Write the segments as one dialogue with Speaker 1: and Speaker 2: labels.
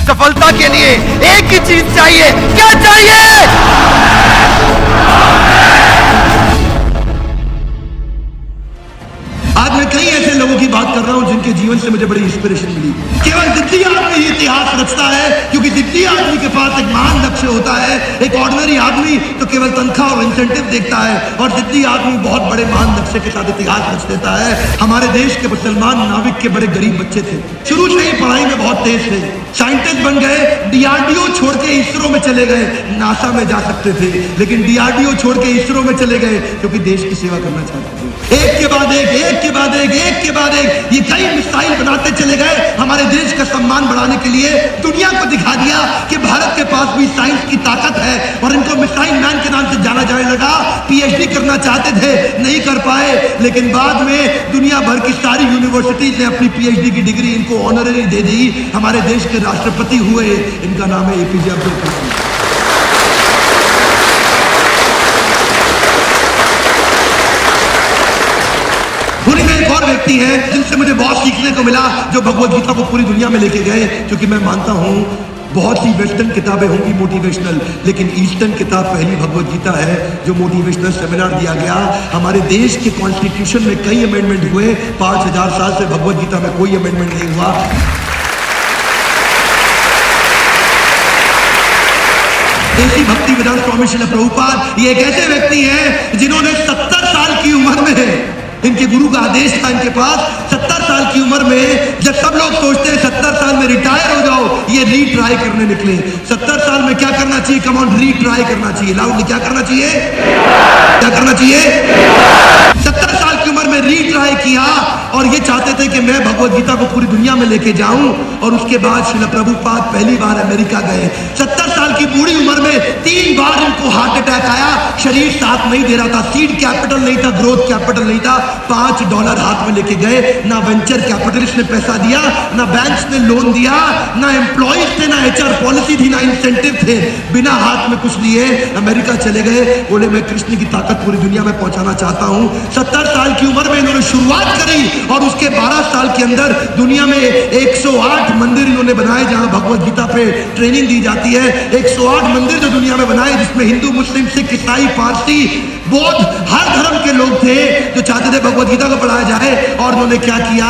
Speaker 1: सफलता के लिए एक ही चीज चाहिए, क्या चाहिए?
Speaker 2: आज मैं कई ऐसे लोगों की बात कर रहा हूं जिनके जीवन से मुझे बड़ी इंस्पिरेशन मिली। केवल जिद्दी आदमी ही इतिहास रचता है, क्योंकि जिद्दी आदमी के पास एक महान लक्ष्य होता है। एक ऑर्डिनरी आदमी तो केवल तनख्वाह और इंसेंटिव देखता है, और जिद्दी आदमी बहुत बड़े महान लक्ष्य के साथ इतिहास रच देता है। हमारे देश के मुसलमान नाविक के बड़े गरीब बच्चे थे, शुरू से ही पढ़ाई में बहुत तेज थे, साइंटिस्ट बन गए, डीआरडीओ छोड़ के इसरो में चले गए। नासा में जा सकते थे, लेकिन डीआरडीओ छोड़ के इसरो में चले गए क्योंकि देश की सेवा करना चाहते थे। एक के बाद एक, एक के बाद एक, एक के बाद एक, ये कई मिसाइल बनाते चले गए। हमारे देश का सम्मान बढ़ाने के लिए दुनिया को दिखा दिया कि भारत के पास भी साइंस की ताकत है, और इनको मिसाइल मैन के नाम से जाना जाने लगा। पीएचडी करना चाहते थे, नहीं कर पाए, लेकिन बाद में दुनिया भर की सारी यूनिवर्सिटीज ने अपनी पीएचडी की डिग्री इनको ऑनररी दे दी। हमारे देश के राष्ट्रपति हुए, इनका नाम है एपीजे अब्दुल कलाम। पूरी में एक और व्यक्ति है जिनसे मुझे बहुत सीखने को मिला, जो भगवद गीता को पूरी दुनिया में लेके गए। क्योंकि मैं मानता हूं बहुत सी वेस्टर्न किताबें होंगी मोटिवेशनल, लेकिन ईस्टर्न किताब पहली भगवद गीता है जो मोटिवेशनल सेमिनार दिया गया। हमारे देश के कॉन्स्टिट्यूशन में कई अमेंडमेंट हुए, 5000 साल से भगवद गीता में कोई अमेंडमेंट नहीं हुआ। देसी भक्ति वेदांत स्वामी श्रील प्रभुपाद ये एक ऐसे व्यक्ति हैं जिन्होंने 70 साल की उम्र में, इनके गुरु का आदेश था इनके पास, 70 साल की उम्र में, जब सब लोग सोचते हैं 70 साल में रिटायर हो जाओ, ये रीट्राई करने निकले। 70 साल में क्या करना चाहिए? कम ऑन, रीट्राई करना चाहिए। लाउडली क्या करना चाहिए? क्या करना चाहिए? 70 साल की उम्र में रीट्राई किया, और ये चाहते थे कि मैं भगवद गीता को पूरी दुनिया में लेके जाऊं। और उसके बाद श्रील प्रभुपाद पहली बार अमेरिका गए। 70 साल की बूढ़ी उम्र में 3 बार इनको हार्ट अटैक आया, शरीर साथ नहीं दे रहा था, सीड कैपिटल नहीं था, ग्रोथ कैपिटल नहीं था। $5 हाथ में लेके गए, ना वेंचर कैपिटलिस्ट ने पैसा दिया, ना बैंक्स ने लोन दिया, ना एम्प्लॉइज थे, ना एचआर पॉलिसी थी, ना इंसेंटिव थे। बिना हाथ में कुछ लिए अमेरिका चले गए। बोले मैं कृष्ण की ताकत पूरी दुनिया में पहुंचाना चाहता हूं। 70 साल की उम्र में इन्होंने शुरुआत करी, और उसके 12 साल के अंदर दुनिया में 108 मंदिर इन्होंने बनाए जहां भगवद गीता पे ट्रेनिंग दी जाती है। 108 मंदिर जो दुनिया में बनाए, जिसमें हिंदू, मुस्लिम, सिख, ईसाई, पारसी, बौद्ध, हर धर्म के लोग थे जो चाहते थे भगवद गीता को पढ़ाया जाए। और उन्होंने क्या किया?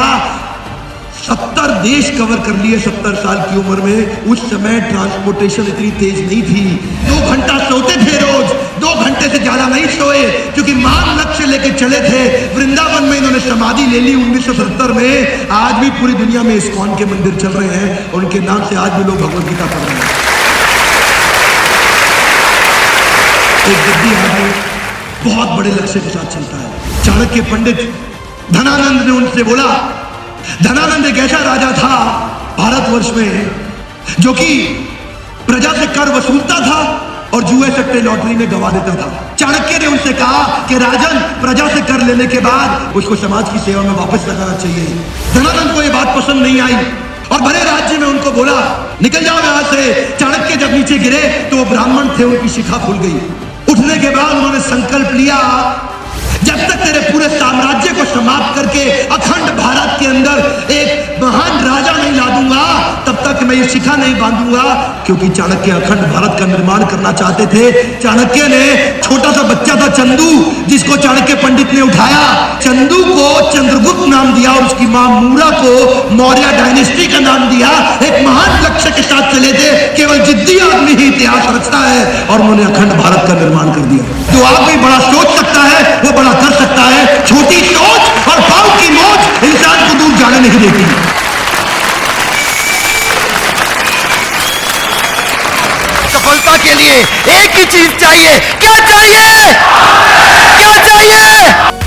Speaker 2: 70 देश कवर कर लिए 70 साल की उम्र में। उस समय ट्रांसपोर्टेशन इतनी तेज नहीं थी, 2 घंटा सोते थे रोज, 2 घंटे से ज्यादा नहीं सोए, क्योंकि महान लक्ष्य लेके चले थे। वृंदावन में इन्होंने समाधि ले ली 1970 में। आज भी पूरी दुनिया में इस्कॉन के मंदिर चल रहे हैं, उनके नाम से आज भी लोग भगवद गीता पढ़ रहे हैं। एक जिद्दी आदमी बहुत बड़े लक्ष्य के साथ चलता है। चाणक्य पंडित धनानंद ने उनसे बोला, धनानंद एक ऐसा राजा था भारतवर्ष में जो कि प्रजा से कर वसूलता था और जुए सट्टे लॉटरी में गवा देता था। चाणक्य ने उनसे कहा कि राजन, प्रजा से कर लेने के बाद उसको समाज की सेवा में वापस लगाना चाहिए। धनानंद को यह बात पसंद नहीं आई, और बड़े राज्य में उनको बोला निकल जाओ यहां से। चाणक्य जब नीचे गिरे तो वो ब्राह्मण थे, उनकी शिखा खुल गई। उठने के बाद उन्होंने संकल्प लिया, जब तक तेरे पूरे साम्राज्य को समाप्त करके अखंड भारत के अंदर एक महान राजा नहीं ला दूंगा, तब तक मैं ये शिखा नहीं बांधूंगा। क्योंकि चाणक्य अखंड भारत का निर्माण करना चाहते थे। चाणक्य ने, छोटा सा बच्चा था चंदू, जिसको चाणक्य पंडित ने उठाया, चंदू को चंद्रगुप्त नाम दिया, और उसकी मां मूरा को मौर्य डायनेस्टी का नाम दिया। एक महान लक्ष्य के साथ चले थे। केवल जिद्दी आदमी ही इतिहास रचता है, और उन्होंने अखंड भारत का निर्माण कर दिया। जो आदमी बड़ा सोच सकता है वो बड़ा कर सकता है। छोटी सोच और पाँव की मोच इंसान को दूर जाने नहीं देती।
Speaker 1: सफलता के लिए एक ही चीज चाहिए, क्या चाहिए? क्या चाहिए?